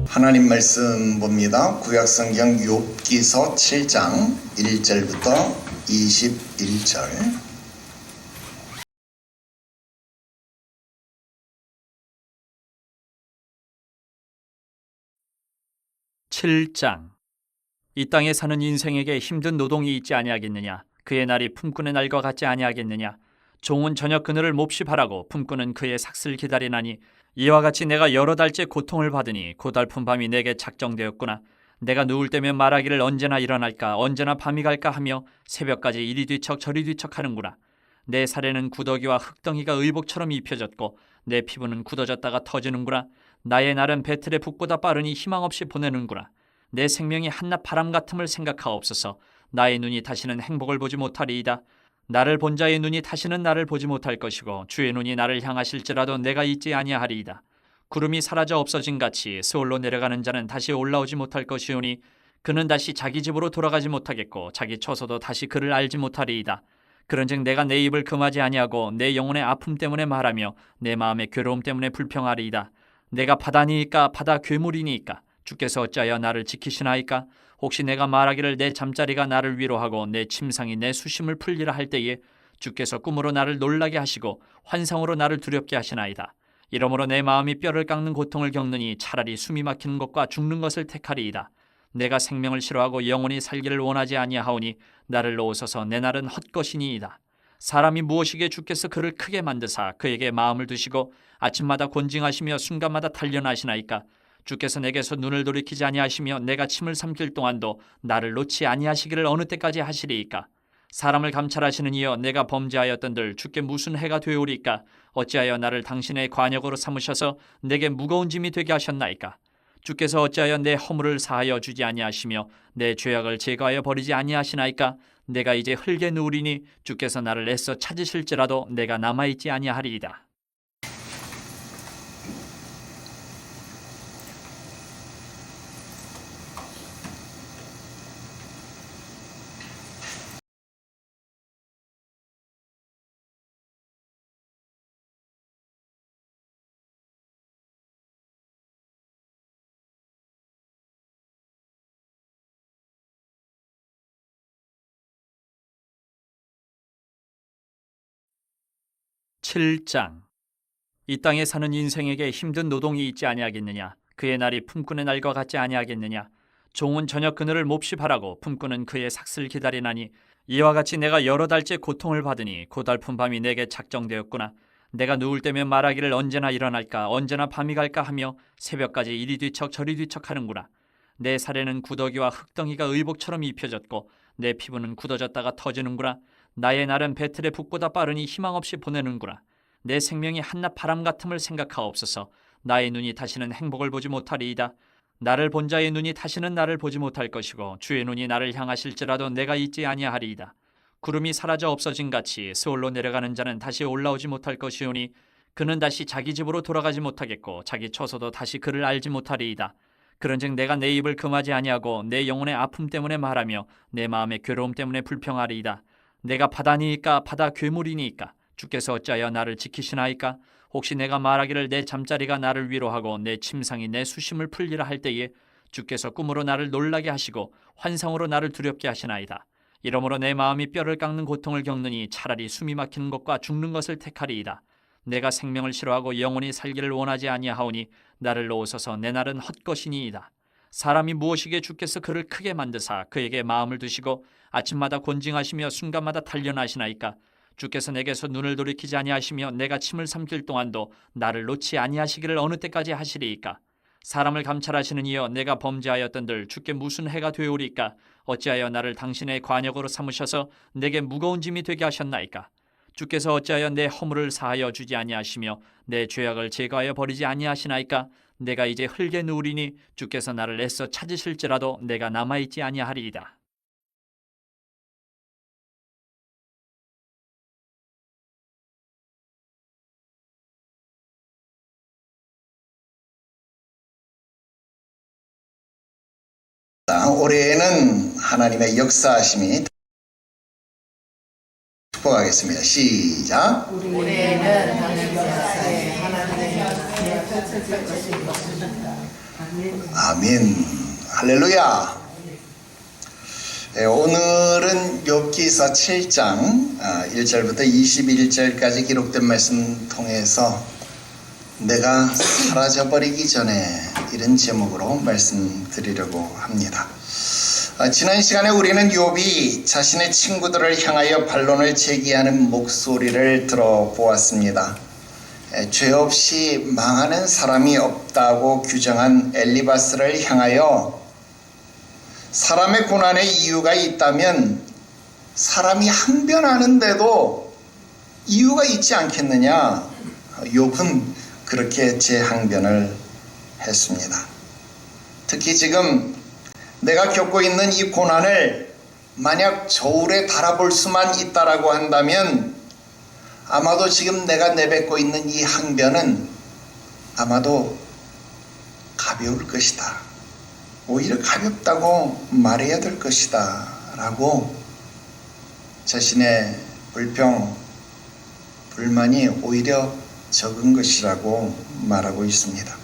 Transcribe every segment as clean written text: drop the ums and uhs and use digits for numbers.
하나님 말씀 봅니다. 구약성경 욥기서 7장 1절부터 21절. (7장) 이 땅에 사는 인생에게 힘든 노동이 있지 아니하겠느냐? 그의 날이 품꾼의 날과 같지 아니하겠느냐? 종은 저녁 그늘을 몹시 바라고 품꾼은 그의 삭슬 기다리나니 이와 같이 내가 여러 달째 고통을 받으니 고달픈 밤이 내게 작정되었구나. 내가 누울 때면 말하기를 언제나 일어날까 언제나 밤이 갈까 하며 새벽까지 이리 뒤척 저리 뒤척 하는구나. 내 살에는 구더기와 흙덩이가 의복처럼 입혀졌고 내 피부는 굳어졌다가 터지는구나. 나의 날은 배틀의 북보다 빠르니 희망 없이 보내는구나. 내 생명이 한낮 바람 같음을 생각하옵소서. 나의 눈이 다시는 행복을 보지 못하리이다. 나를 본 자의 눈이 다시는 나를 보지 못할 것이고 주의 눈이 나를 향하실지라도 내가 잊지 아니하리이다. 구름이 사라져 없어진 같이 스올로 내려가는 자는 다시 올라오지 못할 것이오니 그는 다시 자기 집으로 돌아가지 못하겠고 자기 처소도 다시 그를 알지 못하리이다. 그런즉 내가 내 입을 금하지 아니하고 내 영혼의 아픔 때문에 말하며 내 마음의 괴로움 때문에 불평하리이다. 내가 바다니이까 바다 괴물이니이까 주께서 어찌하여 나를 지키시나이까? 혹시 내가 말하기를 내 잠자리가 나를 위로하고 내 침상이 내 수심을 풀리라 할 때에 주께서 꿈으로 나를 놀라게 하시고 환상으로 나를 두렵게 하시나이다. 이러므로 내 마음이 뼈를 깎는 고통을 겪느니 차라리 숨이 막히는 것과 죽는 것을 택하리이다. 내가 생명을 싫어하고 영원히 살기를 원하지 아니하오니 나를 놓으소서. 내 날은 헛것이니이다. 사람이 무엇이기에 주께서 그를 크게 만드사 그에게 마음을 두시고 아침마다 곤징하시며 순간마다 단련하시나이까? 주께서 내게서 눈을 돌이키지 아니하시며 내가 침을 삼킬 동안도 나를 놓지 아니하시기를 어느 때까지 하시리이까? 사람을 감찰하시는 이여 내가 범죄하였던들 주께 무슨 해가 되오리까? 어찌하여 나를 당신의 관역으로 삼으셔서 내게 무거운 짐이 되게 하셨나이까? 주께서 어찌하여 내 허물을 사하여 주지 아니하시며 내 죄악을 제거하여 버리지 아니하시나이까? 내가 이제 흙에 누우리니 주께서 나를 애써 찾으실지라도 내가 남아있지 아니하리이다. (7장) 이 땅에 사는 인생에게 힘든 노동이 있지 아니하겠느냐? 그의 날이 품꾼의 날과 같지 아니하겠느냐? 종은 저녁 그늘을 몹시 바라고 품꾼은 그의 삭슬 기다리나니 이와 같이 내가 여러 달째 고통을 받으니 고달픈 밤이 내게 작정되었구나. 내가 누울 때면 말하기를 언제나 일어날까 언제나 밤이 갈까 하며 새벽까지 이리 뒤척 저리 뒤척 하는구나. 내 살에는 구더기와 흙덩이가 의복처럼 입혀졌고 내 피부는 굳어졌다가 터지는구나. 나의 날은 배틀의 북보다 빠르니 희망 없이 보내는구나. 내 생명이 한낮 바람 같음을 생각하옵소서. 나의 눈이 다시는 행복을 보지 못하리이다. 나를 본 자의 눈이 다시는 나를 보지 못할 것이고 주의 눈이 나를 향하실지라도 내가 잊지 아니하리이다. 구름이 사라져 없어진 같이 스올로 내려가는 자는 다시 올라오지 못할 것이오니 그는 다시 자기 집으로 돌아가지 못하겠고 자기 처소도 다시 그를 알지 못하리이다. 그런즉 내가 내 입을 금하지 아니하고 내 영혼의 아픔 때문에 말하며 내 마음의 괴로움 때문에 불평하리이다. 내가 바다니이까 바다 괴물이니이까 주께서 어찌하여 나를 지키시나이까? 혹시 내가 말하기를 내 잠자리가 나를 위로하고 내 침상이 내 수심을 풀리라 할 때에 주께서 꿈으로 나를 놀라게 하시고 환상으로 나를 두렵게 하시나이다. 이러므로 내 마음이 뼈를 깎는 고통을 겪느니 차라리 숨이 막히는 것과 죽는 것을 택하리이다. 내가 생명을 싫어하고 영원히 살기를 원하지 아니하오니 나를 놓으소서. 내 날은 헛것이니이다. 사람이 무엇이기에 주께서 그를 크게 만드사 그에게 마음을 두시고 아침마다 곤징하시며 순간마다 단련하시나이까? 주께서 내게서 눈을 돌이키지 아니하시며 내가 침을 삼킬 동안도 나를 놓지 아니하시기를 어느 때까지 하시리이까? 사람을 감찰하시는 이여 내가 범죄하였던들 주께 무슨 해가 되오리까? 어찌하여 나를 당신의 관역으로 삼으셔서 내게 무거운 짐이 되게 하셨나이까? 주께서 어찌하여 내 허물을 사하여 주지 아니하시며 내 죄악을 제거하여 버리지 아니하시나이까? 내가 이제 흙에 누우리니 주께서 나를 애써 찾으실지라도 내가 남아있지 아니하리이다. 올해에는 하나님의 역사하심이 축복하겠습니다. 시작. 우리는 당신 역사에 하나님의 은혜가 펼쳐질 것입니다. 아멘. 할렐루야. 네, 오늘은 욥기서 7장 1절부터 21절까지 기록된 말씀 통해서 내가 사라져버리기 전에 이런 제목으로 말씀드리려고 합니다. 지난 시간에 우리는 욥이 자신의 친구들을 향하여 반론을 제기하는 목소리를 들어보았습니다. 죄 없이 망하는 사람이 없다고 규정한 엘리바스를 향하여 사람의 고난에 이유가 있다면 사람이 항변하는데도 이유가 있지 않겠느냐? 욥은 그렇게 재항변을 했습니다. 특히 지금 내가 겪고 있는 이 고난을 만약 저울에 달아볼 수만 있다라고 한다면 아마도 지금 내가 내뱉고 있는 이 항변은 아마도 가벼울 것이다. 오히려 가볍다고 말해야 될 것이다 라고 자신의 불평, 불만이 오히려 적은 것이라고 말하고 있습니다.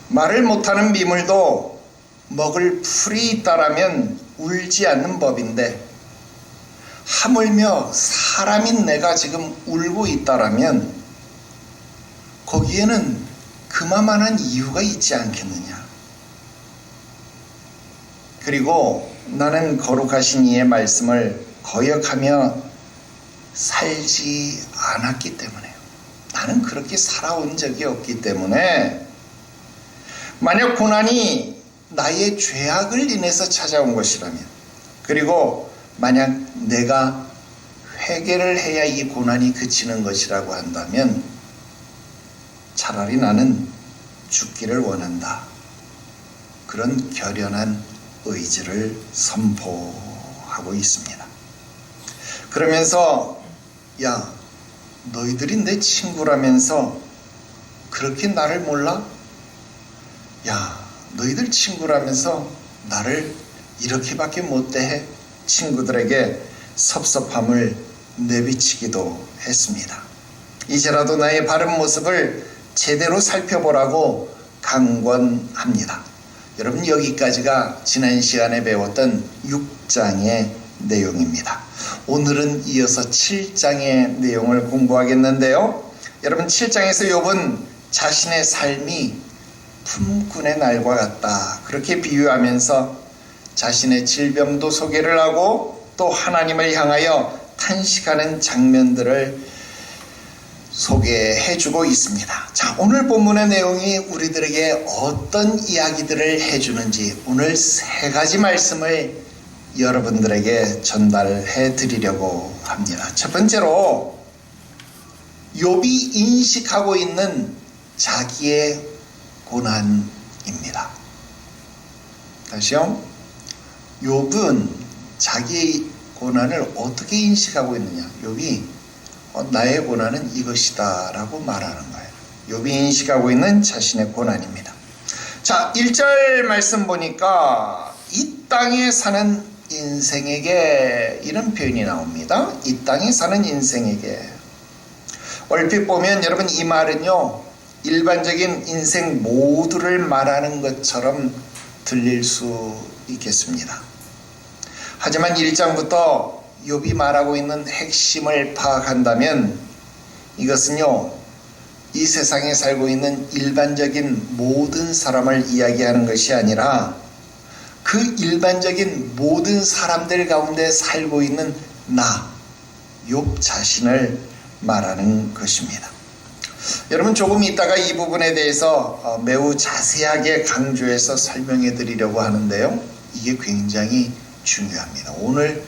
말을 못하는 미물도 먹을 풀이 있다라면 울지 않는 법인데 하물며 사람인 내가 지금 울고 있다라면 거기에는 그만한 이유가 있지 않겠느냐. 그리고 나는 거룩하신 이의 말씀을 거역하며 살지 않았기 때문에 나는 그렇게 살아온 적이 없기 때문에 만약 고난이 나의 죄악을 인해서 찾아온 것이라면 그리고 만약 내가 회개를 해야 이 고난이 그치는 것이라고 한다면 차라리 나는 죽기를 원한다. 그런 결연한 의지를 선포하고 있습니다. 그러면서 야, 너희들이 내 친구라면서 그렇게 나를 몰라? 야, 너희들 친구라면서 나를 이렇게밖에 못 대해? 친구들에게 섭섭함을 내비치기도 했습니다. 이제라도 나의 바른 모습을 제대로 살펴보라고 강권합니다. 여러분, 여기까지가 지난 시간에 배웠던 6장의 내용입니다. 오늘은 이어서 7장의 내용을 공부하겠는데요. 여러분, 7장에서 욥은 자신의 삶이 품꾼의 날과 같다 그렇게 비유하면서 자신의 질병도 소개를 하고 또 하나님을 향하여 탄식하는 장면들을 소개해주고 있습니다. 자, 오늘 본문의 내용이 우리들에게 어떤 이야기들을 해주는지 오늘 세 가지 말씀을 여러분들에게 전달해 드리려고 합니다. 첫 번째로 욥이 인식하고 있는 자기의 고난입니다. 다시요. 욥은 자기의 고난을 어떻게 인식하고 있느냐. 욥이 나의 고난은 이것이다 라고 말하는 거예요. 욥이 인식하고 있는 자신의 고난입니다. 자, 1절 말씀 보니까 이 땅에 사는 인생에게 이런 표현이 나옵니다. 이 땅에 사는 인생에게. 얼핏 보면 여러분 이 말은요 일반적인 인생 모두를 말하는 것처럼 들릴 수 있겠습니다. 하지만 1장부터 욥이 말하고 있는 핵심을 파악한다면 이것은요 이 세상에 살고 있는 일반적인 모든 사람을 이야기하는 것이 아니라 그 일반적인 모든 사람들 가운데 살고 있는 나, 욥 자신을 말하는 것입니다. 여러분, 조금 있다가 이 부분에 대해서 매우 자세하게 강조해서 설명해 드리려고 하는데요. 이게 굉장히 중요합니다. 오늘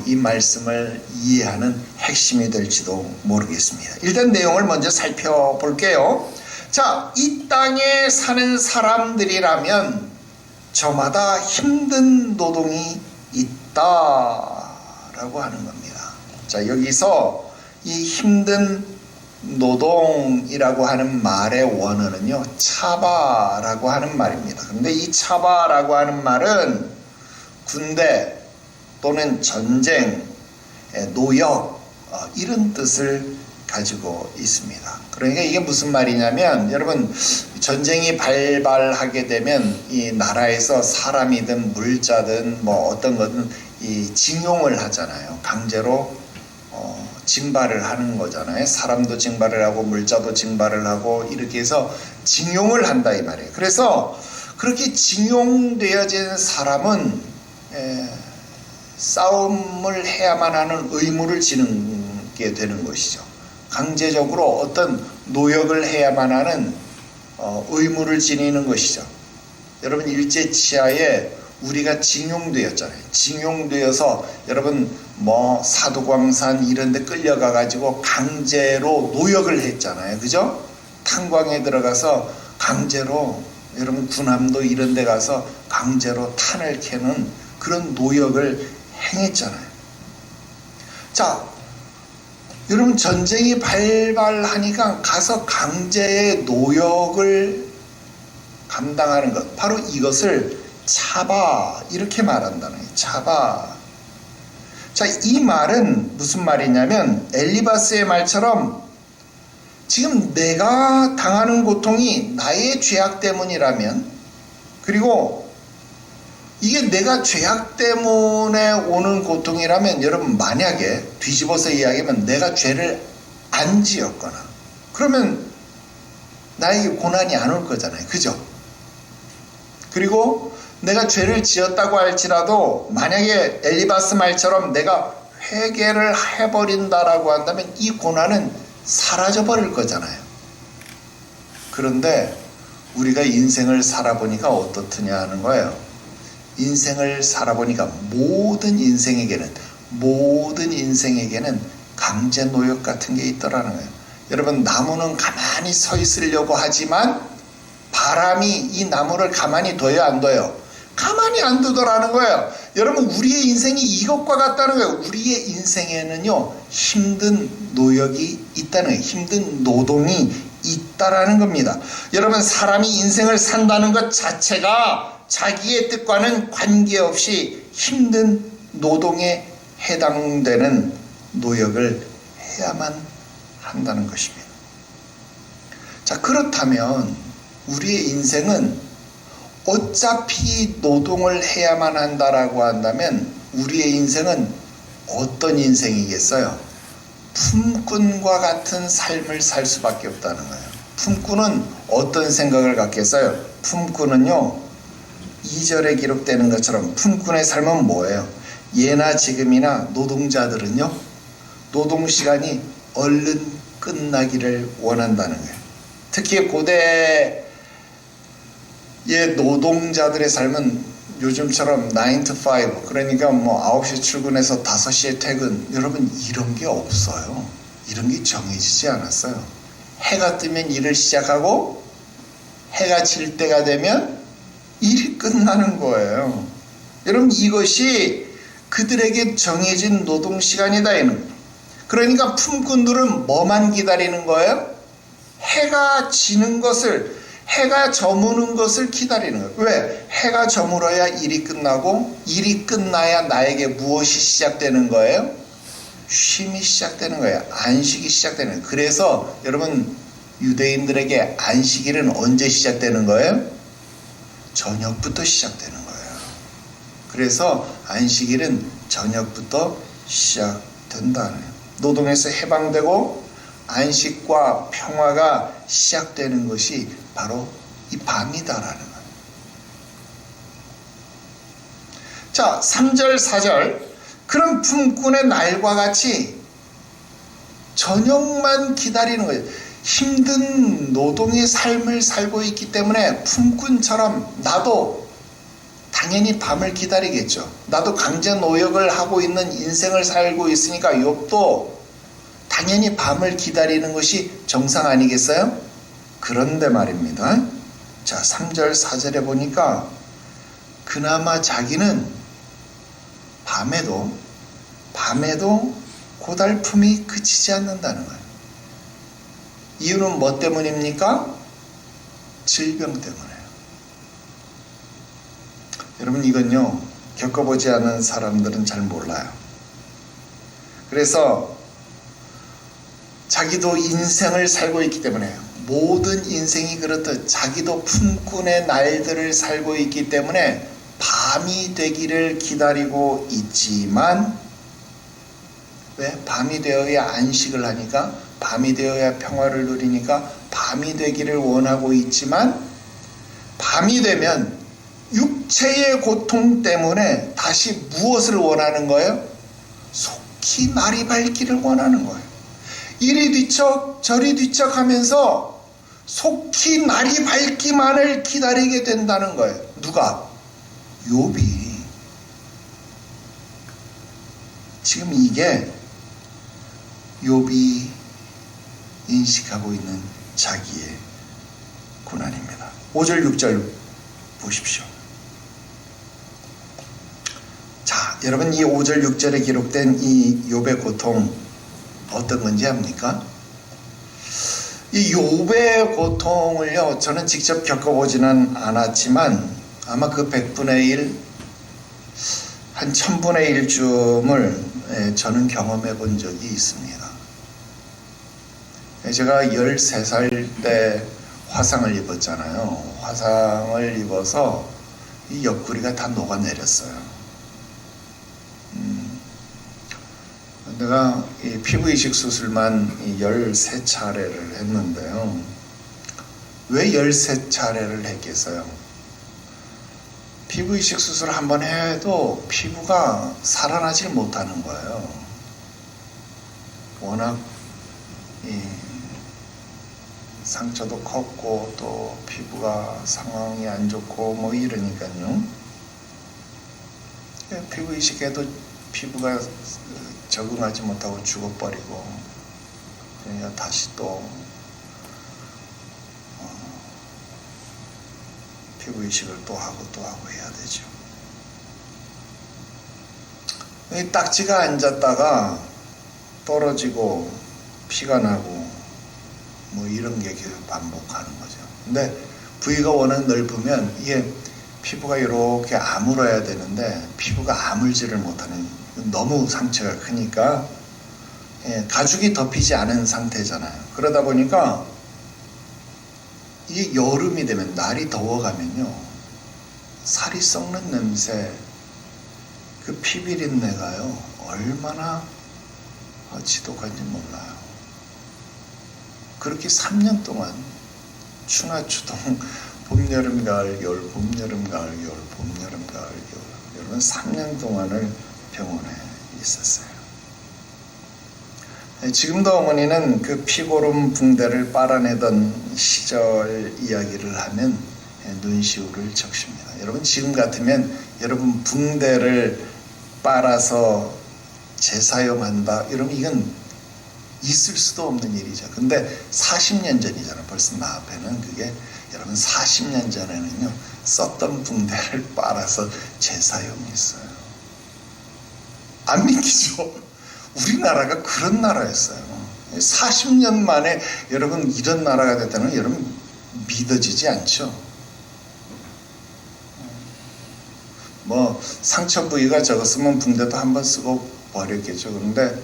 이 말씀을 이해하는 핵심이 될지도 모르겠습니다. 일단 내용을 먼저 살펴볼게요. 자, 이 땅에 사는 사람들이라면 저마다 힘든 노동이 있다라고 하는 겁니다. 자, 여기서 이 힘든 노동이라고 하는 말의 원어는요 차바라고 하는 말입니다. 그런데 이 차바라고 하는 말은 군대 또는 전쟁, 노역 이런 뜻을 가지고 있습니다. 그러니까 이게 무슨 말이냐면 여러분 전쟁이 발발하게 되면 이 나라에서 사람이든 물자든 뭐 어떤 거든 이 징용을 하잖아요. 강제로 징발을 하는 거잖아요. 사람도 징발을 하고 물자도 징발을 하고 이렇게 해서 징용을 한다 이 말이에요. 그래서 그렇게 징용되어진 사람은 싸움을 해야만 하는 의무를 지게 되는 것이죠. 강제적으로 어떤 노역을 해야만 하는 의무를 지니는 것이죠. 여러분 일제 치하에 우리가 징용되었잖아요. 징용되어서 여러분 뭐 사도광산 이런 데 끌려가 가지고 강제로 노역을 했잖아요. 그죠? 탄광에 들어가서 강제로 여러분 군함도 이런 데 가서 강제로 탄을 캐는 그런 노역을 행했잖아요. 자, 여러분 전쟁이 발발하니까 가서 강제의 노역을 감당하는 것, 바로 이것을 차바 이렇게 말한다는 거예요. 차바. 자, 이 말은 무슨 말이냐면 엘리바스의 말처럼 지금 내가 당하는 고통이 나의 죄악 때문이라면, 그리고 이게 내가 죄악 때문에 오는 고통이라면, 여러분 만약에 뒤집어서 이야기하면 내가 죄를 안 지었거나 그러면 나에게 고난이 안 올 거잖아요. 그죠? 그리고 내가 죄를 지었다고 할지라도 만약에 엘리바스 말처럼 내가 회개를 해버린다라고 한다면 이 고난은 사라져 버릴 거잖아요. 그런데 우리가 인생을 살아보니까 어떻느냐 하는 거예요. 인생을 살아보니까 모든 인생에게는 강제 노역 같은 게 있더라는 거예요. 여러분 나무는 가만히 서 있으려고 하지만 바람이 이 나무를 가만히 둬요, 안 둬요? 가만히 안 두더라는 거예요. 여러분 우리의 인생이 이것과 같다는 거예요. 우리의 인생에는요 힘든 노역이 있다는 거예요. 힘든 노동이 있다라는 겁니다. 여러분 사람이 인생을 산다는 것 자체가 자기의 뜻과는 관계없이 힘든 노동에 해당되는 노역을 해야만 한다는 것입니다. 자, 그렇다면 우리의 인생은 어차피 노동을 해야만 한다라고 한다면 우리의 인생은 어떤 인생이겠어요? 품꾼과 같은 삶을 살 수밖에 없다는 거예요. 품꾼은 어떤 생각을 갖겠어요? 품꾼은요 2절에 기록되는 것처럼 품꾼의 삶은 뭐예요? 예나 지금이나 노동자들은요 노동시간이 얼른 끝나기를 원한다는 거예요. 특히 고대 노동자들의 삶은 요즘처럼 9 to 5, 그러니까 뭐 9시 출근해서 5시에 퇴근, 여러분 이런 게 없어요. 이런 게 정해지지 않았어요. 해가 뜨면 일을 시작하고 해가 질 때가 되면 일이 끝나는 거예요. 여러분 이것이 그들에게 정해진 노동시간이다. 그러니까 품꾼들은 뭐만 기다리는 거예요? 해가 지는 것을, 해가 저무는 것을 기다리는 거예요. 왜? 해가 저물어야 일이 끝나고 일이 끝나야 나에게 무엇이 시작되는 거예요? 쉼이 시작되는 거예요. 안식이 시작되는 거예요. 그래서 여러분 유대인들에게 안식일은 언제 시작되는 거예요? 저녁부터 시작되는 거예요. 그래서 안식일은 저녁부터 시작된다는 거예요. 노동에서 해방되고 안식과 평화가 시작되는 것이 바로 이 밤이다라는 거예요. 자, 3절 4절 그런 품꾼의 날과 같이 저녁만 기다리는 거예요. 힘든 노동의 삶을 살고 있기 때문에 품꾼처럼 나도 당연히 밤을 기다리겠죠. 나도 강제 노역을 하고 있는 인생을 살고 있으니까 욥도 당연히 밤을 기다리는 것이 정상 아니겠어요? 그런데 말입니다. 자, 3절 4절에 보니까 그나마 자기는 밤에도 고달픔이 그치지 않는다는 거예요. 이유는 뭐 때문입니까? 질병 때문에요. 여러분 이건요 겪어보지 않은 사람들은 잘 몰라요. 그래서 자기도 인생을 살고 있기 때문에, 모든 인생이 그렇듯 자기도 품꾼의 날들을 살고 있기 때문에 밤이 되기를 기다리고 있지만, 왜? 밤이 되어야 안식을 하니까, 밤이 되어야 평화를 누리니까 밤이 되기를 원하고 있지만, 밤이 되면 육체의 고통 때문에 다시 무엇을 원하는 거예요? 속히 날이 밝기를 원하는 거예요. 이리 뒤척 저리 뒤척 하면서 속히 날이 밝기만을 기다리게 된다는 거예요. 누가? 욥이. 지금 이게 욥이 인식하고 있는 자기의 고난입니다. 5절 6절 보십시오. 자, 여러분, 이 5절 6절에 기록된 이 욥의 고통 어떤 건지 압니까? 이 욥의 고통을요, 저는 직접 겪어보지는 않았지만 아마 그 100분의 1, 한 1000분의 1쯤을 저는 경험해 본 적이 있습니다. 제가 13살 때 화상을 입었잖아요. 화상을 입어서 이 옆구리가 다 녹아내렸어요. 내가 이 피부 이식 수술만 13차례를 했는데요. 왜 13차례를 했겠어요? 피부 이식 수술 한번 해도 피부가 살아나질 못하는 거예요. 워낙 이 상처도 컸고 또 피부가 상황이 안 좋고 뭐 이러니까요. 피부 이식해도 피부가 적응하지 못하고 죽어버리고, 그러니까 다시 또 피부 이식을 또 하고 해야 되죠. 이 딱지가 앉았다가 떨어지고 피가 나고 뭐 이런 게 계속 반복하는 거죠. 근데 부위가 워낙 넓으면 이게 피부가 이렇게 아물어야 되는데 피부가 아물지를 못하는, 너무 상처가 크니까 가죽이 덮이지 않은 상태잖아요. 그러다 보니까 이게 여름이 되면, 날이 더워가면요, 살이 썩는 냄새, 그 피비린내가요 얼마나 지독한지 몰라요. 그렇게 3년 동안 추나추동 봄, 여름, 가을, 겨울, 봄, 여름, 가을, 겨울, 봄, 여름, 가을, 겨울, 여러분 3년 동안을 병원에 있었어요. 지금도 어머니는 그 피고름 붕대를 빨아내던 시절 이야기를 하면 눈시울을 적십니다. 여러분, 지금 같으면 여러분 붕대를 빨아서 재사용한다, 이러면 이건 있을 수도 없는 일이죠. 근데 40년 전이잖아요. 벌써 나 앞에는 그게, 여러분 40년 전에는요 썼던 붕대를 빨아서 재사용했어요. 안 믿기죠? 우리나라가 그런 나라였어요. 40년 만에 여러분 이런 나라가 됐다는 건 여러분 믿어지지 않죠? 뭐 상처 부위가 적었으면 붕대도 한번 쓰고 버렸겠죠. 그런데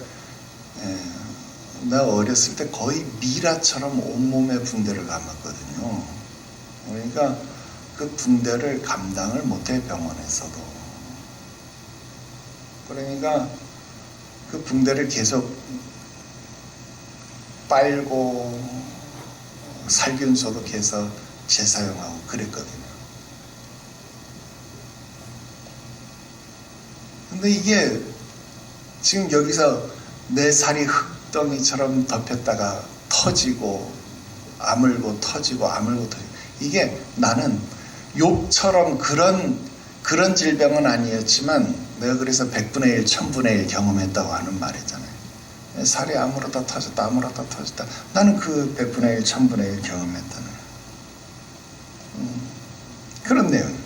나 어렸을 때 거의 미라처럼 온몸에 붕대를 감았거든요. 그러니까 그 붕대를 감당을 못해, 병원에서도. 그러니까 그 붕대를 계속 빨고 살균소도 계속 재사용하고 그랬거든요. 근데 이게 지금 여기서 내 살이 흙덩이처럼 덮였다가 터지고 아물고 터지고 아물고 터지고, 이게 나는 욥처럼 그런 질병은 아니었지만 내가 그래서 100분의 1, 1000분의 1 경험했다고 하는 말이잖아요. 살이 아물었다 터졌다 아물었다 터졌다. 나는 그 100분의 1, 1000분의 1 경험했다는 그런 내용.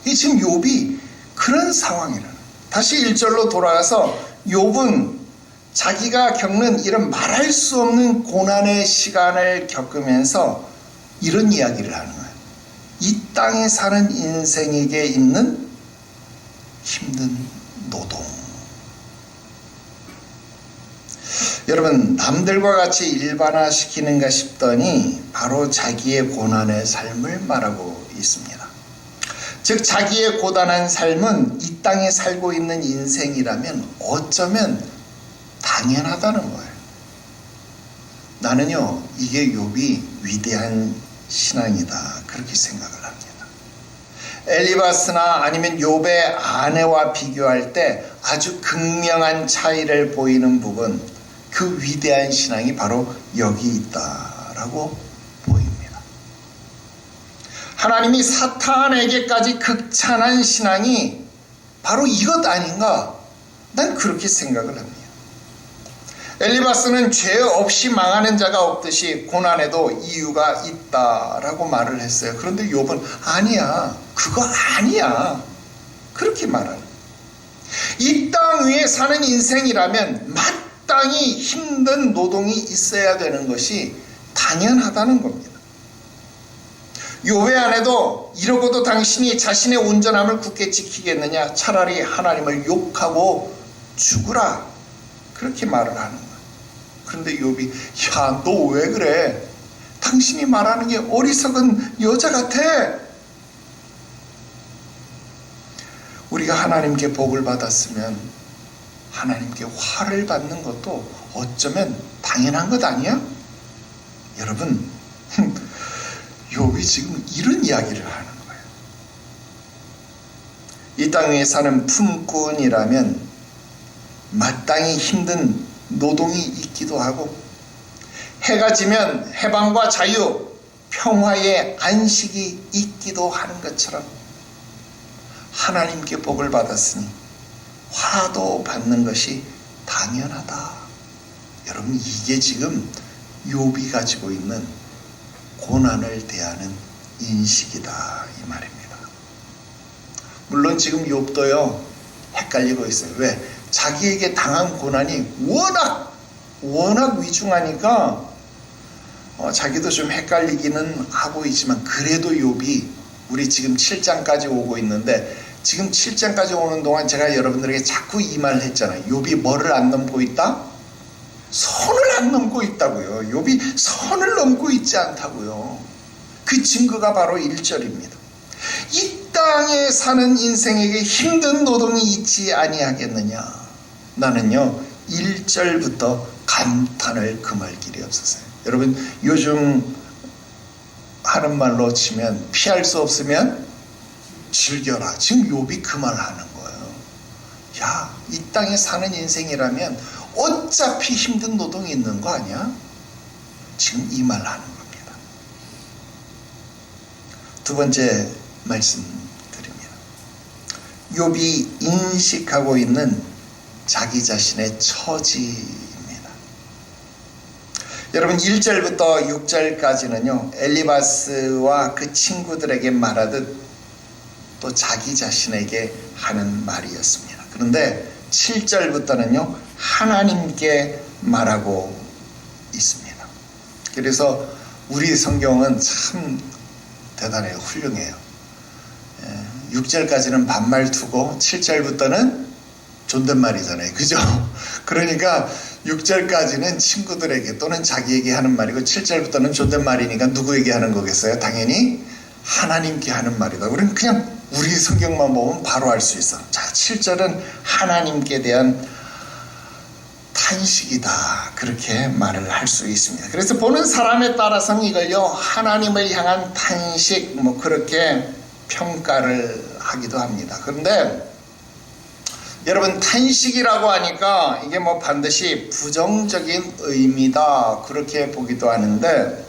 이 지금 욥이 그런 상황이라는. 다시 1절로 돌아가서 욥은 자기가 겪는 이런 말할 수 없는 고난의 시간을 겪으면서 이런 이야기를 하는 거예요. 이 땅에 사는 인생에게 있는 힘든 노동. 여러분, 남들과 같이 일반화시키는가 싶더니 바로 자기의 고난의 삶을 말하고 있습니다. 즉 자기의 고단한 삶은 이 땅에 살고 있는 인생이라면 어쩌면 당연하다는 거예요. 나는요, 이게 욥이 위대한 신앙이다 그렇게 생각을 합니다. 엘리바스나 아니면 욥의 아내와 비교할 때 아주 극명한 차이를 보이는 부분, 그 위대한 신앙이 바로 여기 있다라고 보입니다. 하나님이 사탄에게까지 극찬한 신앙이 바로 이것 아닌가? 난 그렇게 생각을 합니다. 엘리바스는 죄 없이 망하는 자가 없듯이 고난에도 이유가 있다라고 말을 했어요. 그런데 욥은 아니야, 그거 아니야, 그렇게 말하는. 이 땅 위에 사는 인생이라면 마땅히 힘든 노동이 있어야 되는 것이 당연하다는 겁니다. 욥의 아내도 이러고도 당신이 자신의 온전함을 굳게 지키겠느냐, 차라리 하나님을 욕하고 죽으라, 그렇게 말을 하는 거예요. 그런데 욥이 야, 너 왜 그래? 당신이 말하는 게 어리석은 여자 같아. 우리가 하나님께 복을 받았으면 하나님께 화를 받는 것도 어쩌면 당연한 것 아니야? 여러분, 욥이 지금 이런 이야기를 하는 거예요. 이 땅 위에 사는 품꾼이라면 마땅히 힘든 노동이 있기도 하고, 해가 지면 해방과 자유, 평화의 안식이 있기도 하는 것처럼 하나님께 복을 받았으니 화도 받는 것이 당연하다. 여러분, 이게 지금 욥이 가지고 있는 고난을 대하는 인식이다 이 말입니다. 물론 지금 욥도요 헷갈리고 있어요. 왜? 자기에게 당한 고난이 워낙 위중하니까 자기도 좀 헷갈리기는 하고 있지만, 그래도 욥이 우리 지금 7장까지 오고 있는데, 지금 7장까지 오는 동안 제가 여러분들에게 자꾸 이 말을 했잖아요. 욥이 뭐를 안 넘고 있다? 선을 안 넘고 있다고요. 욥이 선을 넘고 있지 않다고요. 그 증거가 바로 1절입니다. 이 땅에 사는 인생에게 힘든 노동이 있지 아니하겠느냐. 나는요 1절부터 감탄을 금할 길이 없었어요. 여러분, 요즘 하는 말로 치면 피할 수 없으면 즐겨라. 지금 욥이 그 말 하는 거예요. 야, 이 땅에 사는 인생이라면 어차피 힘든 노동이 있는 거 아니야? 지금 이 말 하는 겁니다. 두 번째 말씀 드립니다. 욥이 인식하고 있는 자기 자신의 처지입니다. 여러분, 1절부터 6절까지는요 엘리바스와 그 친구들에게 말하듯 또 자기 자신에게 하는 말이었습니다. 그런데 7절부터는요 하나님께 말하고 있습니다. 그래서 우리 성경은 참 대단해요. 훌륭해요. 6절까지는 반말 투고 7절부터는 존댓말이잖아요. 그죠? 그러니까 6절까지는 친구들에게 또는 자기에게 하는 말이고 7절부터는 존댓말이니까 누구에게 하는 거겠어요? 당연히 하나님께 하는 말이다. 우리는 그냥 우리 성경만 보면 바로 알 수 있어. 자, 7절은 하나님께 대한 탄식이다. 그렇게 말을 할 수 있습니다. 그래서 보는 사람에 따라서는 이걸요 하나님을 향한 탄식 뭐 그렇게 평가를 하기도 합니다. 그런데 여러분, 탄식이라고 하니까 이게 뭐 반드시 부정적인 의미다 그렇게 보기도 하는데,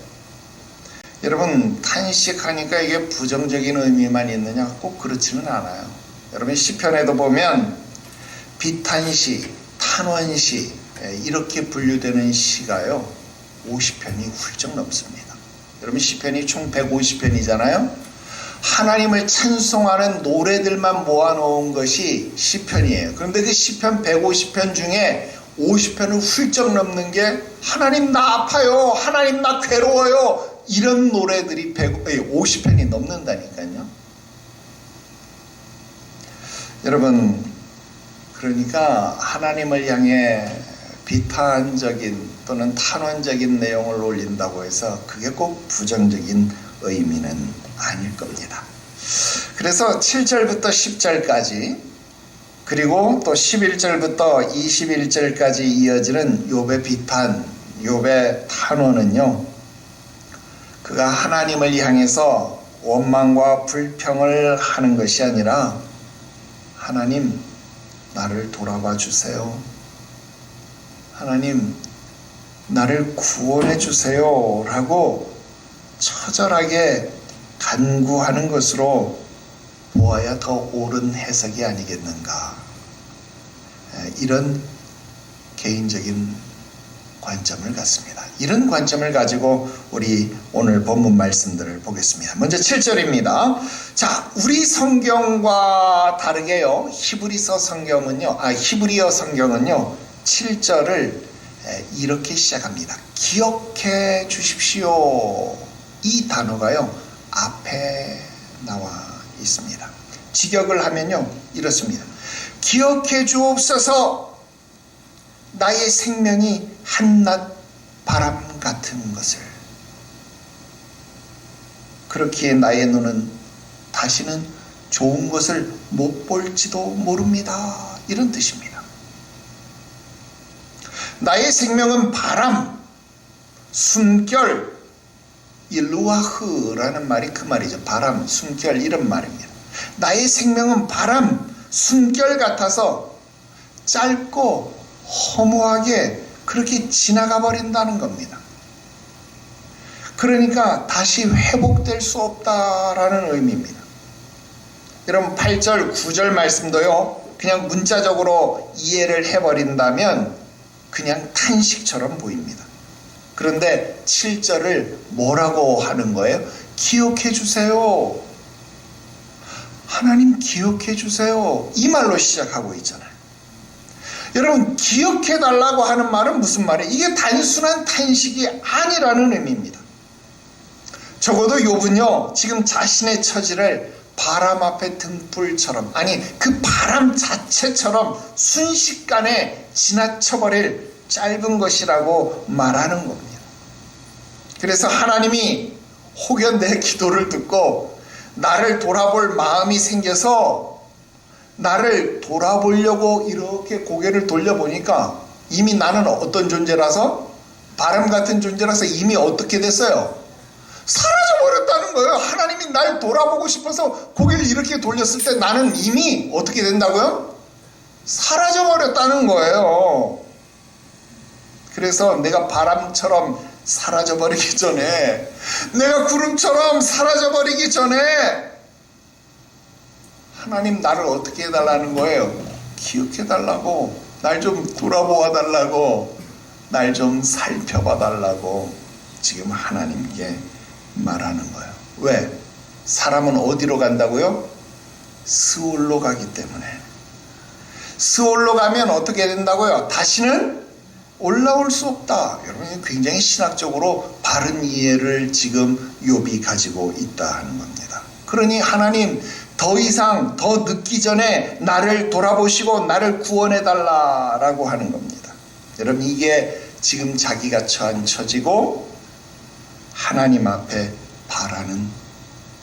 여러분 탄식하니까 이게 부정적인 의미만 있느냐? 꼭 그렇지는 않아요. 여러분, 시편에도 보면 비탄시, 탄원시 이렇게 분류되는 시가요 50편이 훌쩍 넘습니다. 여러분, 시편이 총 150편이잖아요. 하나님을 찬송하는 노래들만 모아놓은 것이 시편이에요. 그런데 그 시편 150편 중에 50편을 훌쩍 넘는 게 하나님 나 아파요, 하나님 나 괴로워요, 이런 노래들이 50편이 넘는다니까요. 여러분, 그러니까 하나님을 향해 비탄적인 또는 탄원적인 내용을 올린다고 해서 그게 꼭 부정적인 의미는 아닐 겁니다. 그래서 7절부터 10절까지 그리고 또 11절부터 21절까지 이어지는 욥의 비탄, 욥의 탄원은요, 그가 하나님을 향해서 원망과 불평을 하는 것이 아니라 하나님 나를 돌아봐 주세요. 하나님 나를 구원해 주세요 라고 처절하게 간구하는 것으로 보아야 더 옳은 해석이 아니겠는가. 이런 개인적인 관점을 갖습니다. 이런 관점을 가지고 우리 오늘 본문 말씀들을 보겠습니다. 먼저 7절입니다. 자, 우리 성경과 다르게요. 히브리어 성경은요 7절을 이렇게 시작합니다. 기억해 주십시오. 이 단어가요 앞에 나와 있습니다. 직역을 하면요 이렇습니다. 기억해 주옵소서. 나의 생명이 한낮 바람 같은 것을. 그렇기에 나의 눈은 다시는 좋은 것을 못 볼지도 모릅니다. 이런 뜻입니다. 나의 생명은 바람, 숨결, 이 루아흐라는 말이 그 말이죠. 바람, 숨결 이런 말입니다. 나의 생명은 바람, 숨결 같아서 짧고 허무하게 그렇게 지나가 버린다는 겁니다. 그러니까 다시 회복될 수 없다라는 의미입니다. 여러분 8절, 9절 말씀도요. 그냥 문자적으로 이해를 해버린다면 그냥 탄식처럼 보입니다. 그런데 7절을 뭐라고 하는 거예요? 기억해 주세요. 하나님 기억해 주세요. 이 말로 시작하고 있잖아요. 여러분 기억해 달라고 하는 말은 무슨 말이에요? 이게 단순한 탄식이 아니라는 의미입니다. 적어도 욥은요 지금 자신의 처지를 바람 앞에 등불처럼, 아니 그 바람 자체처럼 순식간에 지나쳐버릴 짧은 것이라고 말하는 겁니다. 그래서 하나님이 혹여 내 기도를 듣고 나를 돌아볼 마음이 생겨서 나를 돌아보려고 이렇게 고개를 돌려보니까 이미 나는 어떤 존재라서, 바람 같은 존재라서 이미 어떻게 됐어요? 사라져버렸다는 거예요. 하나님이 날 돌아보고 싶어서 고개를 이렇게 돌렸을 때 나는 이미 어떻게 된다고요? 사라져버렸다는 거예요. 그래서 내가 바람처럼 사라져버리기 전에, 내가 구름처럼 사라져버리기 전에 하나님 나를 어떻게 해달라는 거예요? 기억해달라고, 날 좀 돌아보아 달라고, 날 좀 살펴봐 달라고 지금 하나님께 말하는 거예요. 왜? 사람은 어디로 간다고요? 스올로 가기 때문에. 스올로 가면 어떻게 된다고요? 다시는 올라올 수 없다. 여러분 굉장히 신학적으로 바른 이해를 지금 욥이 가지고 있다 하는 겁니다. 그러니 하나님 더 이상 더 늦기 전에 나를 돌아보시고 나를 구원해 달라라고 하는 겁니다. 여러분 이게 지금 자기가 처한 처지고 하나님 앞에 바라는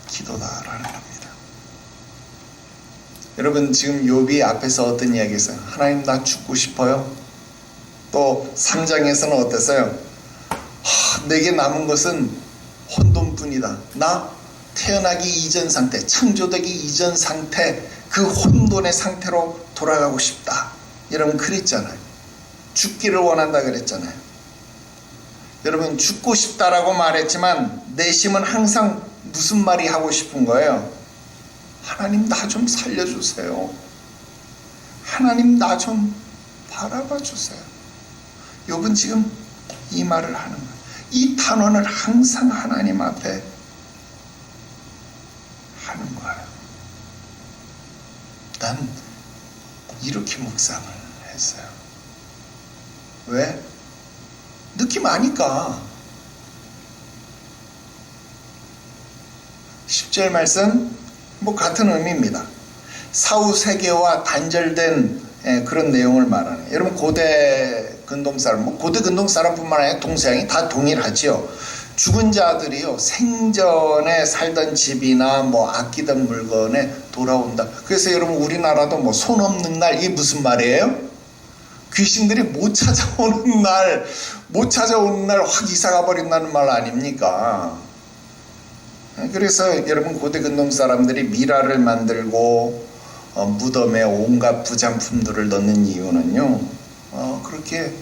기도다라는 겁니다. 여러분 지금 욥이 앞에서 어떤 이야기 했어요? 하나님 나 죽고 싶어요. 또 3장에서는 어땠어요? 내게 남은 것은 혼돈뿐이다. 나 태어나기 이전 상태, 창조되기 이전 상태, 그 혼돈의 상태로 돌아가고 싶다. 여러분 그랬잖아요. 죽기를 원한다 그랬잖아요. 여러분 죽고 싶다라고 말했지만 내심은 항상 무슨 말이 하고 싶은 거예요? 하나님 나 좀 살려주세요. 하나님 나 좀 바라봐 주세요. 욥은 지금 이 말을 하는 거예요. 이 탄원을 항상 하나님 앞에 하는 거예요. 난 이렇게 묵상을 했어요. 왜? 느낌 아니까. 10절 말씀 뭐 같은 의미입니다. 사후 세계와 단절된 그런 내용을 말하는. 여러분 고대 근동 사람, 뭐 고대 근동 사람뿐만 아니라 동서양이 다 동일하지요. 죽은 자들이요 생전에 살던 집이나 뭐 아끼던 물건에 돌아온다. 그래서 여러분 우리나라도 뭐 손 없는 날, 이게 무슨 말이에요? 귀신들이 못 찾아오는 날 확 이사가 버린다는 말 아닙니까? 그래서 여러분 고대 근동 사람들이 미라를 만들고 무덤에 온갖 부장품들을 넣는 이유는요, 그렇게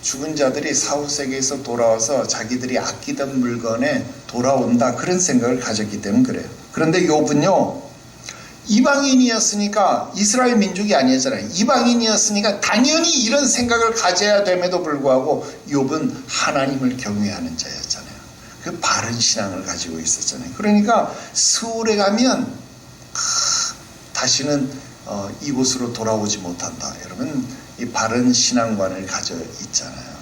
죽은 자들이 사후세계에서 돌아와서 자기들이 아끼던 물건에 돌아온다, 그런 생각을 가졌기 때문에 그래요. 그런데 욥은요, 이방인이었으니까, 이스라엘 민족이 아니었잖아요. 이방인이었으니까 당연히 이런 생각을 가져야 됨에도 불구하고 욥은 하나님을 경외하는 자였잖아요. 그 바른 신앙을 가지고 있었잖아요. 그러니까 스울에 가면 다시는 이곳으로 돌아오지 못한다. 여러분, 이 바른 신앙관을 가져 있잖아요.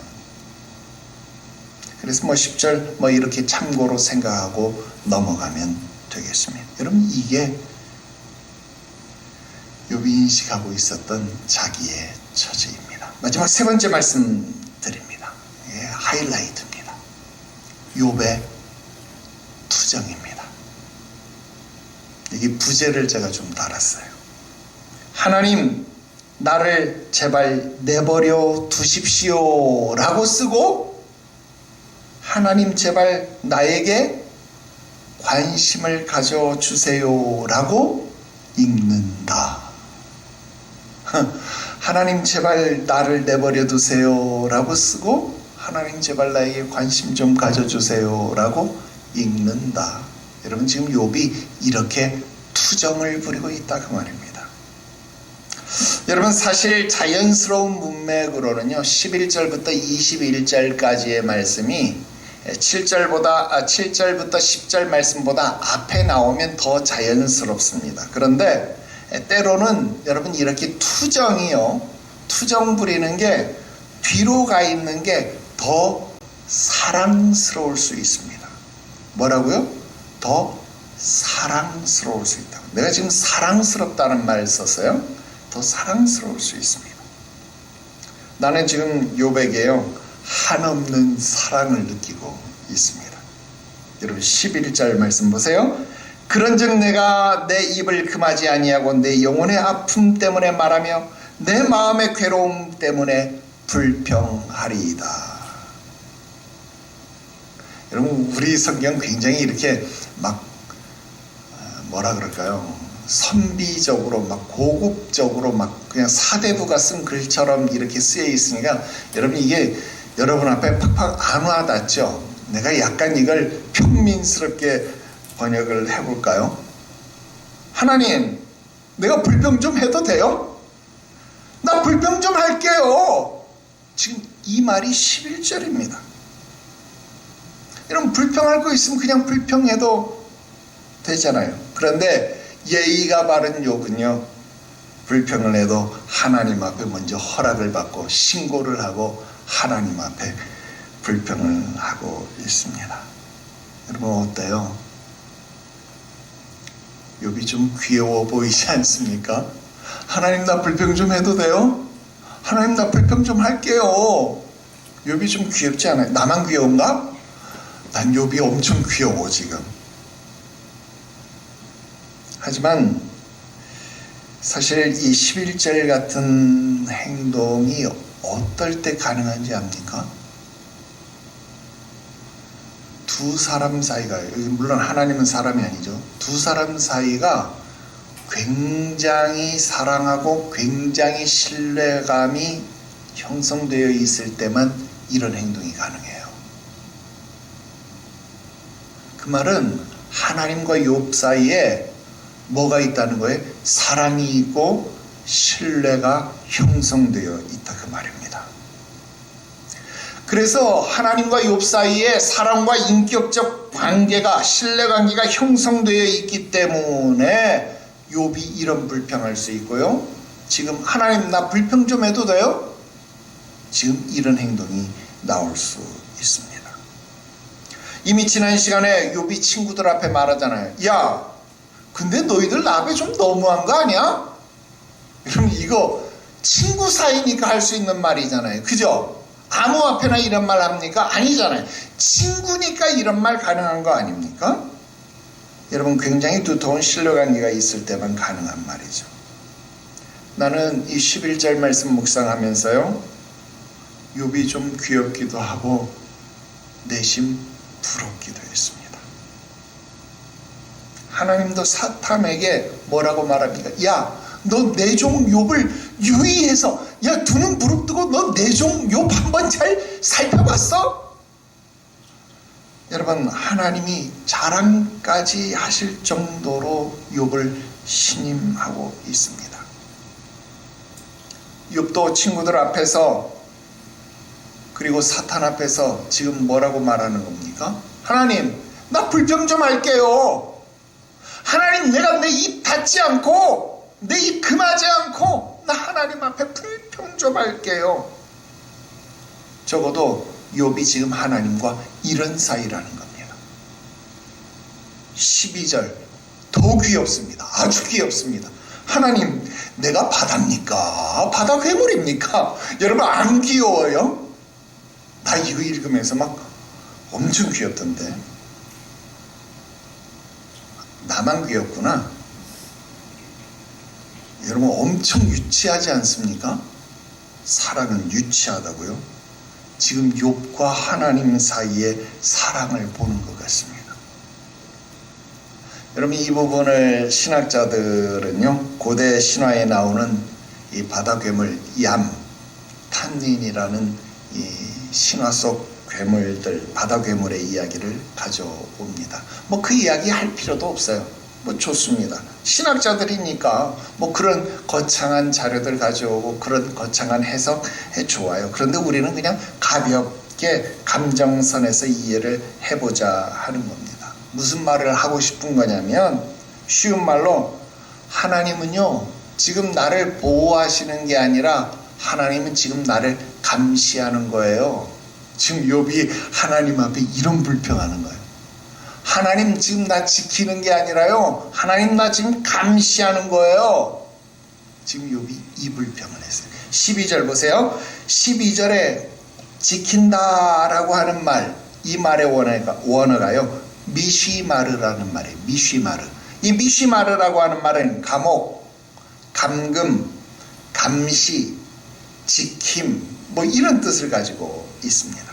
그래서 뭐 10절 뭐 이렇게 참고로 생각하고 넘어가면 되겠습니다. 여러분, 이게 욥이 인식하고 있었던 자기의 처지입니다. 마지막 세 번째 말씀 드립니다. 이게 하이라이트입니다. 욥의 투정입니다. 이게 부제를 제가 좀 달았어요. 하나님, 나를 제발 내버려 두십시오 라고 쓰고, 하나님 제발 나에게 관심을 가져주세요 라고 읽는다. 하나님 제발 나를 내버려 두세요 라고 쓰고, 하나님 제발 나에게 관심 좀 가져주세요 라고 읽는다. 여러분, 지금 욥이 이렇게 투정을 부리고 있다, 그 말입니다. 여러분, 사실 자연스러운 문맥으로는요 11절부터 21절까지의 말씀이 7절부터 10절 말씀보다 앞에 나오면 더 자연스럽습니다. 그런데 때로는 여러분 이렇게 투정 부리는 게 뒤로 가 있는 게 더 사랑스러울 수 있습니다. 뭐라고요? 더 사랑스러울 수 있다. 내가 지금 사랑스럽다는 말을 썼어요. 더 사랑스러울 수 있습니다. 나는 지금 욥에게요 한없는 사랑을 느끼고 있습니다. 여러분 11절 말씀 보세요. 그런즉 내가 내 입을 금하지 아니하고 내 영혼의 아픔 때문에 말하며 내 마음의 괴로움 때문에 불평하리이다. 여러분, 우리 성경 굉장히 이렇게 막 뭐라 그럴까요? 선비적으로 막 고급적으로 막 그냥 사대부가 쓴 글처럼 이렇게 쓰여 있으니까 여러분, 이게 여러분 앞에 팍팍 안 와닿죠? 내가 약간 이걸 평민스럽게 번역을 해볼까요? 하나님, 내가 불평 좀 해도 돼요? 나 불평 좀 할게요. 지금 이 말이 11절입니다. 여러분, 불평할 거 있으면 그냥 불평해도 되잖아요. 그런데 예의가 바른 욥은요, 불평을 해도 하나님 앞에 먼저 허락을 받고 신고를 하고 하나님 앞에 불평을 하고 있습니다. 여러분, 어때요? 욥이 좀 귀여워 보이지 않습니까? 하나님, 나 불평 좀 해도 돼요? 하나님, 나 불평 좀 할게요. 욥이 좀 귀엽지 않아요? 나만 귀여운가? 난 욥이 엄청 귀여워 지금. 하지만 사실 이 11절 같은 행동이 어떨 때 가능한지 압니까? 두 사람 사이가, 물론 하나님은 사람이 아니죠. 두 사람 사이가 굉장히 사랑하고 굉장히 신뢰감이 형성되어 있을 때만 이런 행동이 가능해요. 그 말은 하나님과 욥 사이에 뭐가 있다는 거예요? 사랑이 있고 신뢰가 형성되어 있다, 그 말입니다. 그래서 하나님과 욥 사이에 사랑과 인격적 관계가, 신뢰관계가 형성되어 있기 때문에 욥이 이런 불평할 수 있고요. 지금 하나님, 나 불평 좀 해도 돼요? 지금 이런 행동이 나올 수 있습니다. 이미 지난 시간에 욥이 친구들 앞에 말하잖아요. 야, 근데 너희들 나 앞에 좀 너무한 거 아니야? 여러분, 이거 친구 사이니까 할 수 있는 말이잖아요. 그죠? 아무 앞에나 이런 말 합니까? 아니잖아요. 친구니까 이런 말 가능한 거 아닙니까? 여러분, 굉장히 두터운 신뢰관계가 있을 때만 가능한 말이죠. 나는 이 11절 말씀 묵상하면서요, 욥이 좀 귀엽기도 하고 내심 부럽기도 했습니다. 하나님도 사탄에게 뭐라고 말합니까? 야, 너 내 종 욥을 유의해서, 야, 두 눈 부릅뜨고 너 내 종 욥 한번 잘 살펴봤어? 여러분, 하나님이 자랑까지 하실 정도로 욥을 신임하고 있습니다. 욥도 친구들 앞에서 그리고 사탄 앞에서 지금 뭐라고 말하는 겁니까? 하나님, 나 불평 좀 할게요. 하나님, 내가 내 입 닫지 않고 내 입 금하지 않고 나 하나님 앞에 불평 좀 할게요. 적어도 욥이 지금 하나님과 이런 사이라는 겁니다. 12절 더 귀엽습니다. 아주 귀엽습니다. 하나님, 내가 바다입니까? 바다 괴물입니까? 여러분, 안 귀여워요? 나 이거 읽으면서 막 엄청 귀엽던데. 나만 귀엽구나. 여러분, 엄청 유치하지 않습니까? 사랑은 유치하다고요? 지금 욥과 하나님 사이의 사랑을 보는 것 같습니다. 여러분, 이 부분을 신학자들은요, 고대 신화에 나오는 이 바다 괴물 얌, 탄닌이라는 이 신화 속 괴물들, 바다 괴물의 이야기를 가져옵니다. 뭐 그 이야기 할 필요도 없어요. 뭐 좋습니다. 신학자들이니까 뭐 그런 거창한 자료들 가져오고 그런 거창한 해석해 좋아요. 그런데 우리는 그냥 가볍게 감정선에서 이해를 해보자 하는 겁니다. 무슨 말을 하고 싶은 거냐면, 쉬운 말로 하나님은요, 지금 나를 보호하시는 게 아니라 하나님은 지금 나를 감시하는 거예요. 지금 욥이 하나님 앞에 이런 불평하는 거예요. 하나님, 지금 나 지키는 게 아니라요, 하나님 나 지금 감시하는 거예요. 지금 욥이 이 불평을 했어요. 12절 보세요. 12절에 지킨다라고 하는 말, 이 말의 원어가요, 미쉬마르라는 말이에요. 미쉬마르. 이 미쉬마르라고 하는 말은 감옥, 감금, 감시, 지킴, 뭐 이런 뜻을 가지고 있습니다.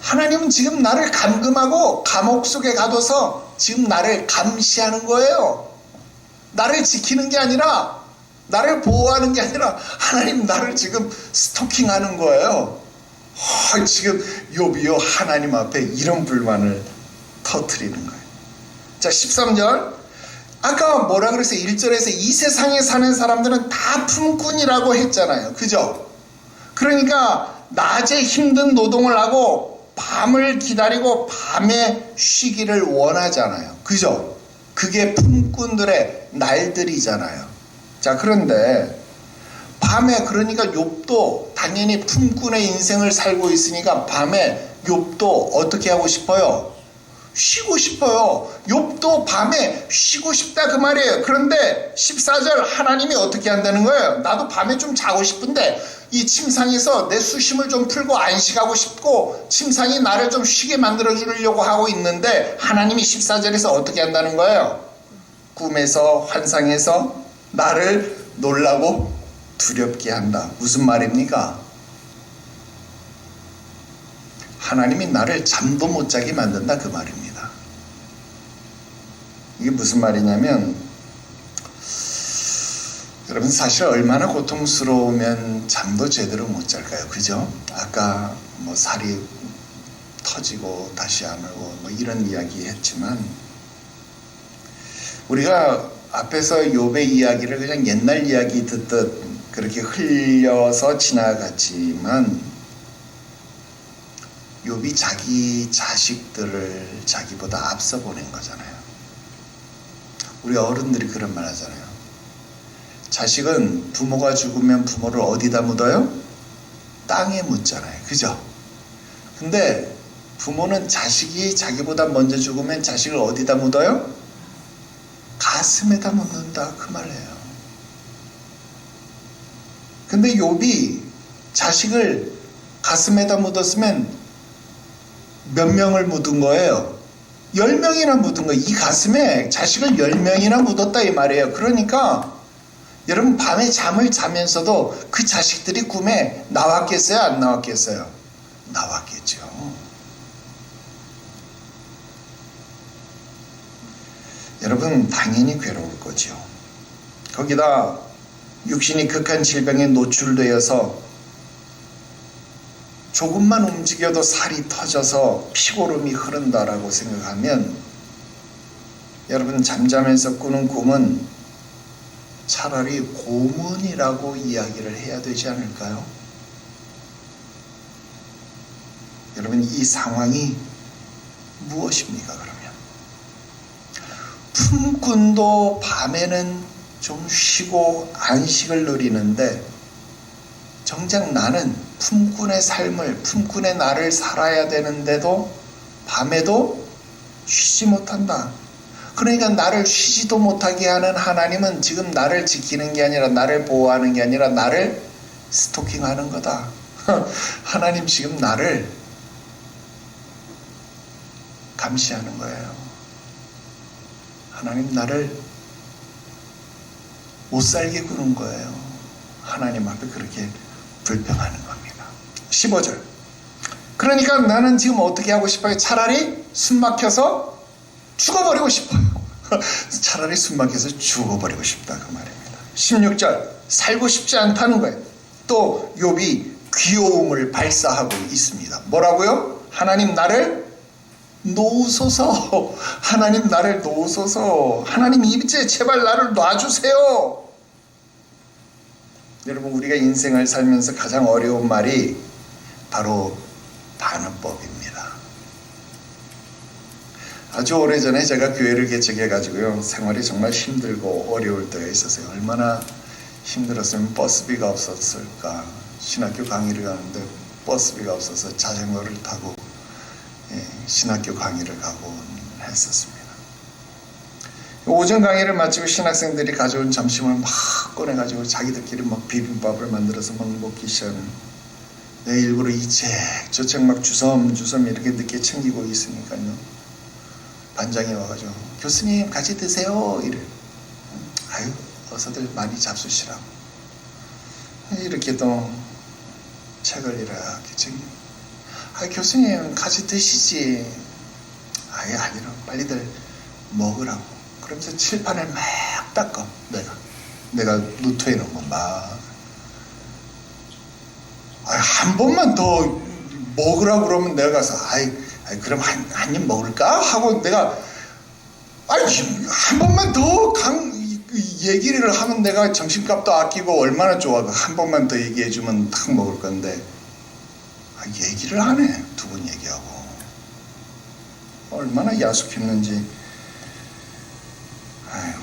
하나님은 지금 나를 감금하고 감옥 속에 가둬서 지금 나를 감시하는 거예요. 나를 지키는 게 아니라, 나를 보호하는 게 아니라 하나님 나를 지금 스토킹하는 거예요. 지금 욥이요, 하나님 앞에 이런 불만을 터뜨리는 거예요. 자, 13절. 아까 뭐라 그랬어요? 1절에서 이 세상에 사는 사람들은 다 품꾼이라고 했잖아요. 그죠? 그러니까 낮에 힘든 노동을 하고 밤을 기다리고 밤에 쉬기를 원하잖아요. 그죠? 그게 품꾼들의 날들이잖아요. 자, 그런데 밤에, 그러니까 욥도 당연히 품꾼의 인생을 살고 있으니까 밤에 욥도 어떻게 하고 싶어요? 쉬고 싶어요. 욥도 밤에 쉬고 싶다 그 말이에요. 그런데 14절 하나님이 어떻게 한다는 거예요? 나도 밤에 좀 자고 싶은데 이 침상에서 내 수심을 좀 풀고 안식하고 싶고 침상이 나를 좀 쉬게 만들어 주려고 하고 있는데 하나님이 14절에서 어떻게 한다는 거예요? 꿈에서, 환상에서 나를 놀라고 두렵게 한다. 무슨 말입니까? 하나님이 나를 잠도 못 자게 만든다 그 말입니다. 이게 무슨 말이냐면, 여러분 사실 얼마나 고통스러우면 잠도 제대로 못 잘까요? 그죠? 아까 뭐 살이 터지고 다시 안 오고 뭐 이런 이야기 했지만, 우리가 앞에서 욥의 이야기를 그냥 옛날 이야기 듣듯 그렇게 흘려서 지나갔지만, 욥이 자기 자식들을 자기보다 앞서 보낸 거잖아요. 우리 어른들이 그런 말 하잖아요. 자식은 부모가 죽으면 부모를 어디다 묻어요? 땅에 묻잖아요. 그죠? 근데 부모는 자식이 자기보다 먼저 죽으면 자식을 어디다 묻어요? 가슴에다 묻는다 그 말이에요. 근데 욥이 자식을 가슴에다 묻었으면 몇 명을 묻은 거예요? 10명이나 묻은 거예요. 이 가슴에 자식을 10명이나 묻었다 이 말이에요. 그러니까 여러분 밤에 잠을 자면서도 그 자식들이 꿈에 나왔겠어요? 안 나왔겠어요? 나왔겠죠. 여러분 당연히 괴로울 거죠. 거기다 육신이 극한 질병에 노출되어서 조금만 움직여도 살이 터져서 피고름이 흐른다라고 생각하면 여러분 잠자면서 꾸는 꿈은 차라리 고문이라고 이야기를 해야 되지 않을까요? 여러분 이 상황이 무엇입니까 그러면? 품꾼도 밤에는 좀 쉬고 안식을 누리는데 정작 나는 품꾼의 삶을, 품꾼의 나를 살아야 되는데도 밤에도 쉬지 못한다. 그러니까 나를 쉬지도 못하게 하는 하나님은 지금 나를 지키는 게 아니라 나를 보호하는 게 아니라 나를 스토킹하는 거다. 하나님 지금 나를 감시하는 거예요. 하나님 나를 못 살게 구는 거예요. 하나님 앞에 그렇게 불평하는 겁니다. 15절. 그러니까 나는 지금 어떻게 하고 싶어요? 차라리 숨 막혀서 죽어버리고 싶어요. 차라리 숨 막혀서 죽어버리고 싶다 그 말입니다. 16절. 살고 싶지 않다는 거예요. 또 욥이 귀여움을 발사하고 있습니다. 뭐라고요? 하나님 나를 놓으소서. 하나님 나를 놓으소서. 하나님 이제 제발 나를 놔주세요. 여러분 우리가 인생을 살면서 가장 어려운 말이 바로 반어법입니다. 아주 오래전에 제가 교회를 개척해가지고요 생활이 정말 힘들고 어려울 때가 있었어요. 얼마나 힘들었으면 버스비가 없었을까. 신학교 강의를 가는데 버스비가 없어서 자전거를 타고 신학교 강의를 가고 했었습니다. 오전 강의를 마치고 신학생들이 가져온 점심을 막 꺼내가지고 자기들끼리 막 비빔밥을 만들어서 막 먹기 시작하는. 내가 일부러 이 책 저 책 막 주섬주섬 이렇게 늦게 챙기고 있으니까요. 반장이 와가지고 교수님 같이 드세요 이래. 아유 어서들 많이 잡수시라고. 이렇게 또 책을 이렇게 챙겨. 아 교수님 같이 드시지. 아예 아니라 빨리들 먹으라고. 그러면서 칠판을 막 닦아. 내가 노트에 놓은 거 막. 한 번만 더 먹으라고 그러면 내가 가서 그럼 한 입 먹을까? 하고 내가 한 번만 더 얘기를 하면 내가 점심값도 아끼고 얼마나 좋아. 한 번만 더 얘기해주면 딱 먹을 건데 얘기를 안 해. 두 번 얘기하고 얼마나 야속했는지. 아이고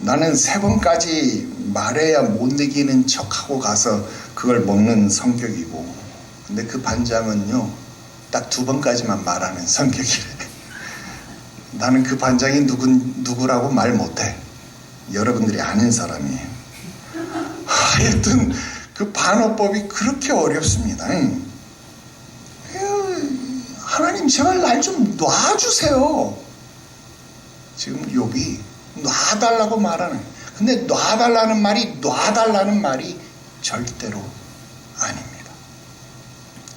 나는 3번까지 말해야 못 내기는 척하고 가서 그걸 먹는 성격이고 근데 그 반장은요 딱 2번까지만 말하는 성격이래. 나는 그 반장이 누구라고 말 못해. 여러분들이 아는 사람이에요. 하여튼 그 반어법이 그렇게 어렵습니다. 하나님 제발 날 좀 놔주세요. 지금 욥이 놔달라고 말하는. 근데 놔달라는 말이 절대로 아닙니다.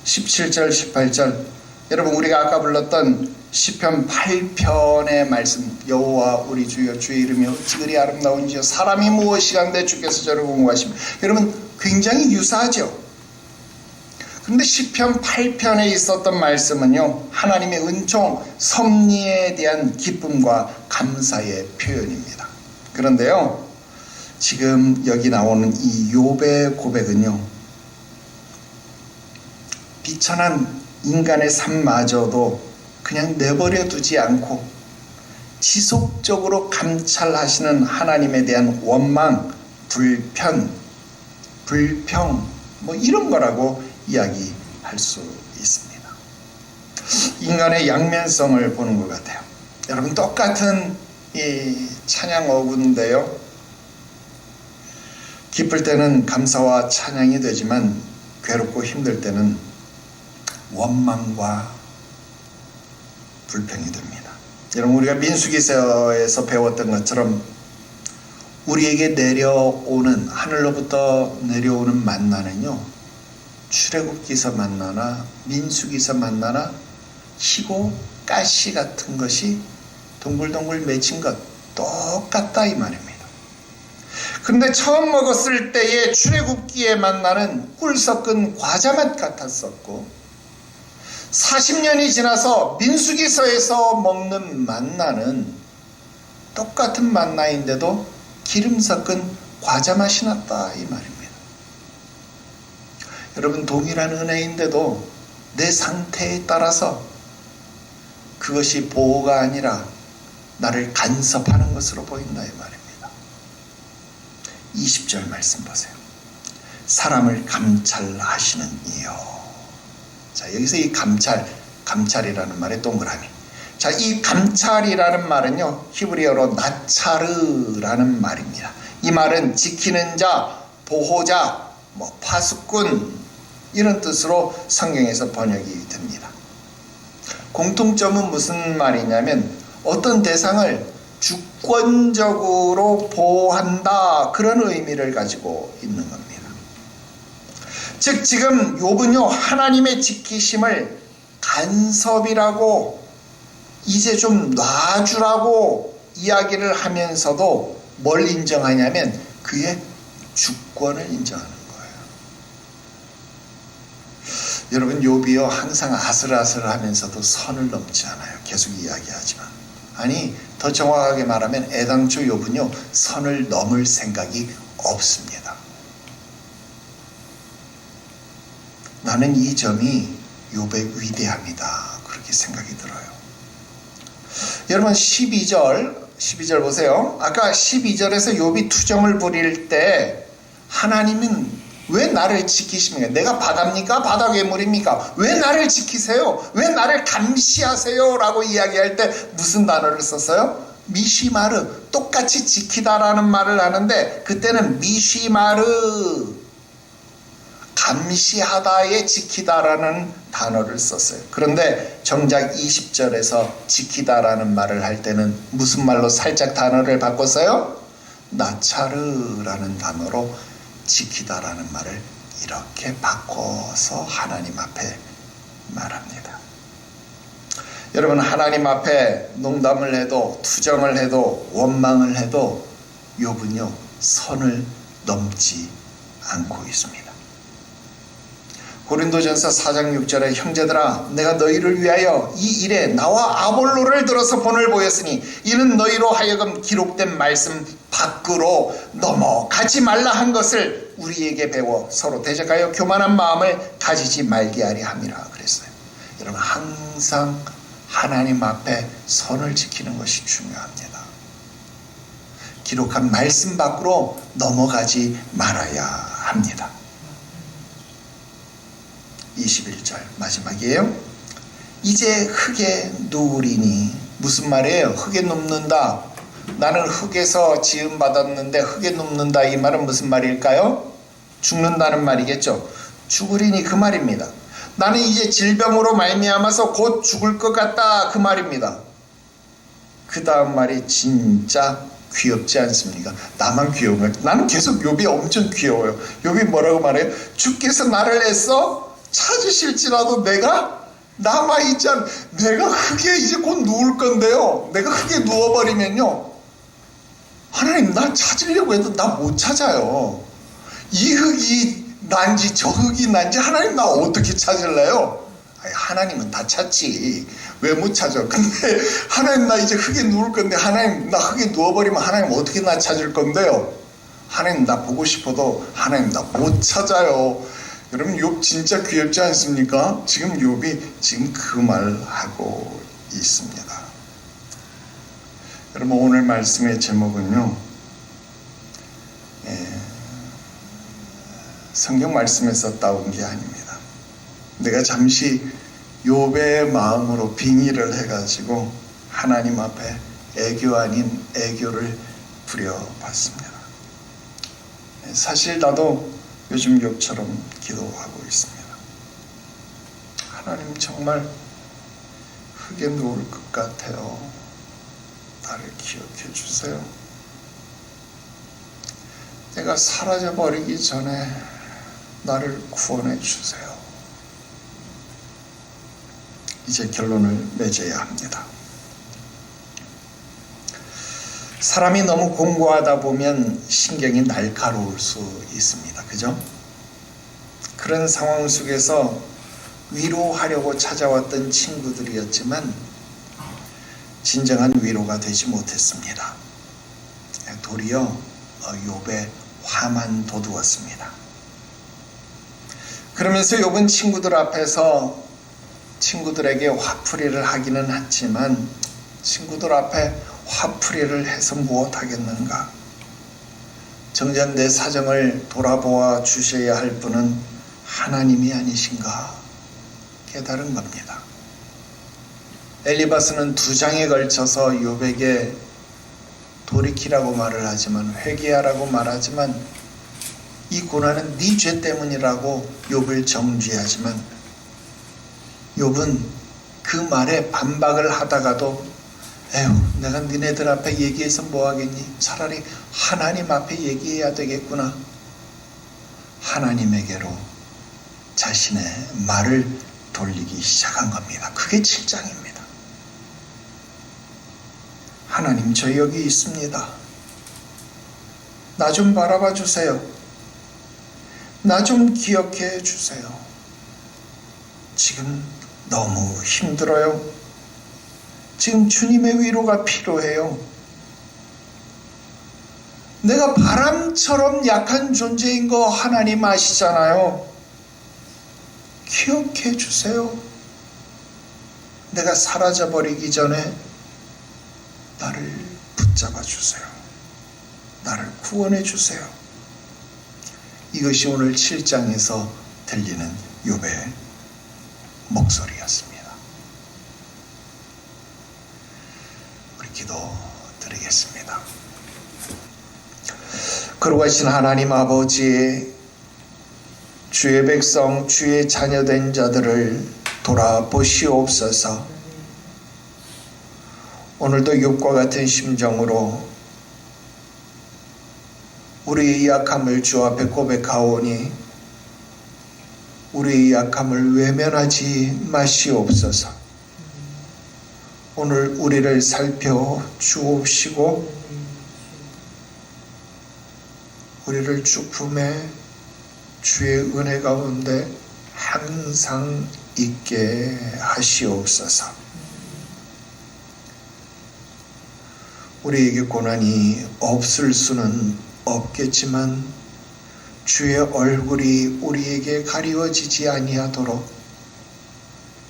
17절 18절 여러분 우리가 아까 불렀던 시편 8편의 말씀. 여호와 우리 주여 주의 이름이 어찌 그리 아름다운지요 사람이 무엇이간데 주께서 저를 공부하시며. 여러분 굉장히 유사하죠. 그런데 시편 8편에 있었던 말씀은요 하나님의 은총 섭리에 대한 기쁨과 감사의 표현입니다. 그런데요 지금 여기 나오는 이 욥의 고백은요 비천한 인간의 삶마저도 그냥 내버려 두지 않고 지속적으로 감찰하시는 하나님에 대한 원망, 불평 뭐 이런 거라고 이야기할 수 있습니다. 인간의 양면성을 보는 것 같아요. 여러분 똑같은 이 찬양 어구인데요 기쁠 때는 감사와 찬양이 되지만 괴롭고 힘들 때는 원망과 불평이 됩니다. 여러분, 우리가 민수기서에서 배웠던 것처럼 우리에게 내려오는, 하늘로부터 내려오는 만나는요, 출애굽기서 만나나 민수기서 만나나 희고 가시 같은 것이 동글동글 맺힌 것 똑같다 이 말입니다. 그런데 처음 먹었을 때의 출애굽기에 만나는 꿀 섞은 과자 맛 같았었고, 40년이 지나서 민수기서에서 먹는 만나는 똑같은 만나인데도 기름 섞은 과자 맛이 났다 이 말입니다. 여러분, 동일한 은혜인데도 내 상태에 따라서 그것이 보호가 아니라 나를 간섭하는 것으로 보인다 이 말입니다. 20절 말씀 보세요. 사람을 감찰하시는 이요. 자, 여기서 이 감찰이라는 말의 동그라미. 자, 이 감찰이라는 말은요, 히브리어로 나차르라는 말입니다. 이 말은 지키는 자, 보호자, 파수꾼 이런 뜻으로 성경에서 번역이 됩니다. 공통점은 무슨 말이냐면 어떤 대상을 주권적으로 보호한다, 그런 의미를 가지고 있는 겁니다. 즉 지금 욥은요, 하나님의 지키심을 간섭이라고, 이제 좀 놔주라고 이야기를 하면서도 뭘 인정하냐면 그의 주권을 인정하는 거예요. 여러분, 욥이요 항상 아슬아슬하면서도 선을 넘지 않아요. 계속 이야기하지만, 아니 더 정확하게 말하면 애당초 욥은요 선을 넘을 생각이 없습니다. 나는 이 점이 욥의 위대함이다, 그렇게 생각이 들어요. 여러분, 12절 보세요. 아까 12절에서 욥이 투정을 부릴 때 하나님은 왜 나를 지키십니까? 내가 바다입니까? 바다 괴물입니까? 왜 나를 지키세요? 왜 나를 감시하세요? 라고 이야기할 때 무슨 단어를 썼어요? 미시마르, 똑같이 지키다라는 말을 하는데 그때는 미시마르, 감시하다에 지키다라는 단어를 썼어요. 그런데 정작 20절에서 지키다라는 말을 할 때는 무슨 말로 살짝 단어를 바꿨어요? 나차르라는 단어로 지키다라는 말을 이렇게 바꿔서 하나님 앞에 말합니다. 여러분, 하나님 앞에 농담을 해도 투정을 해도 원망을 해도 욥은요 선을 넘지 않고 있습니다. 고린도전서 4장 6절에 형제들아, 내가 너희를 위하여 이 일에 나와 아볼로를 들어서 본을 보였으니 이는 너희로 하여금 기록된 말씀 밖으로 넘어가지 말라 한 것을 우리에게 배워 서로 대적하여 교만한 마음을 가지지 말게 하리 함이라 그랬어요. 여러분, 항상 하나님 앞에 선을 지키는 것이 중요합니다. 기록한 말씀 밖으로 넘어가지 말아야 합니다. 21절 마지막이에요. 이제 흙에 누우리니, 무슨 말이에요? 흙에 눕는다. 나는 흙에서 지음 받았는데 흙에 눕는다, 이 말은 무슨 말일까요? 죽는다는 말이겠죠. 죽으리니 그 말입니다. 나는 이제 질병으로 말미암아서 곧 죽을 것 같다, 그 말입니다. 그 다음 말이 진짜 귀엽지 않습니까? 나만 귀여운 거예요. 나는 계속 욥이 엄청 귀여워요. 욥이 뭐라고 말해요? 주께서 나를 애써 찾으실지라도 내가 남아있지 않, 내가 흙에 이제 곧 누울 건데요, 내가 흙에 누워버리면요, 하나님 나 찾으려고 해도 나 못 찾아요. 이 흙이 난지 저 흙이 난지 하나님 나 어떻게 찾을래요? 아니, 하나님은 다 찾지, 왜 못 찾아? 근데 하나님 나 이제 흙에 누울 건데, 하나님 나 흙에 누워버리면 하나님 어떻게 나 찾을 건데요? 하나님 나 보고 싶어도 하나님 나 못 찾아요. 여러분, 욥 진짜 귀엽지 않습니까? 지금 욥이 지금 그 말을 하고 있습니다. 여러분, 오늘 말씀의 제목은요, 성경 말씀에서 따온 게 아닙니다. 내가 잠시 욥의 마음으로 빙의를 해가지고 하나님 앞에 애교 아닌 애교를 부려봤습니다. 사실 나도 요즘 욥처럼 기도하고 있습니다. 하나님 정말 흙에 누울 것 같아요. 나를 기억해 주세요. 내가 사라져 버리기 전에 나를 구원해 주세요. 이제 결론을 맺어야 합니다. 사람이 너무 공고하다 보면 신경이 날카로울 수 있습니다. 그죠? 그런 상황 속에서 위로하려고 찾아왔던 친구들이었지만 진정한 위로가 되지 못했습니다. 도리어 욥의 화만 돋우었습니다. 그러면서 욥은 친구들 앞에서 친구들에게 화풀이를 하기는 했지만 친구들 앞에 화풀이를 해서 무엇하겠는가? 정작 내 사정을 돌아보아 주셔야 할 분은 하나님이 아니신가 깨달은 겁니다. 엘리바스는 2장에 걸쳐서 욥에게 돌이키라고 말을 하지만, 회개하라고 말하지만, 이 고난은 네 죄 때문이라고 욥을 정죄하지만 욥은 그 말에 반박을 하다가도 에휴, 내가 니네들 앞에 얘기해서 뭐하겠니? 차라리 하나님 앞에 얘기해야 되겠구나. 하나님에게로 자신의 말을 돌리기 시작한 겁니다. 그게 7장입니다. 하나님, 저 여기 있습니다. 나 좀 바라봐 주세요. 나 좀 기억해 주세요. 지금 너무 힘들어요. 지금 주님의 위로가 필요해요. 내가 바람처럼 약한 존재인 거 하나님 아시잖아요. 기억해 주세요. 내가 사라져버리기 전에 나를 붙잡아 주세요. 나를 구원해 주세요. 이것이 오늘 7장에서 들리는 욥의 목소리였습니다. 우리 기도 드리겠습니다. 거룩하신 하나님 아버지, 주의 백성, 주의 자녀된 자들을 돌아보시옵소서. 오늘도 욥과 같은 심정으로 우리의 약함을 주 앞에 고백하오니 우리의 약함을 외면하지 마시옵소서. 오늘 우리를 살펴주옵시고 우리를 주품에 주의 은혜 가운데 항상 있게 하시옵소서. 우리에게 고난이 없을 수는 없겠지만 주의 얼굴이 우리에게 가리워지지 아니하도록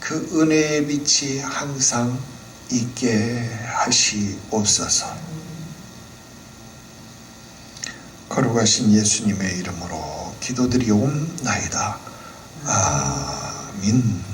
그 은혜의 빛이 항상 있게 하시옵소서. 거룩하신 예수님의 이름으로 기도드리옵나이다. 아멘.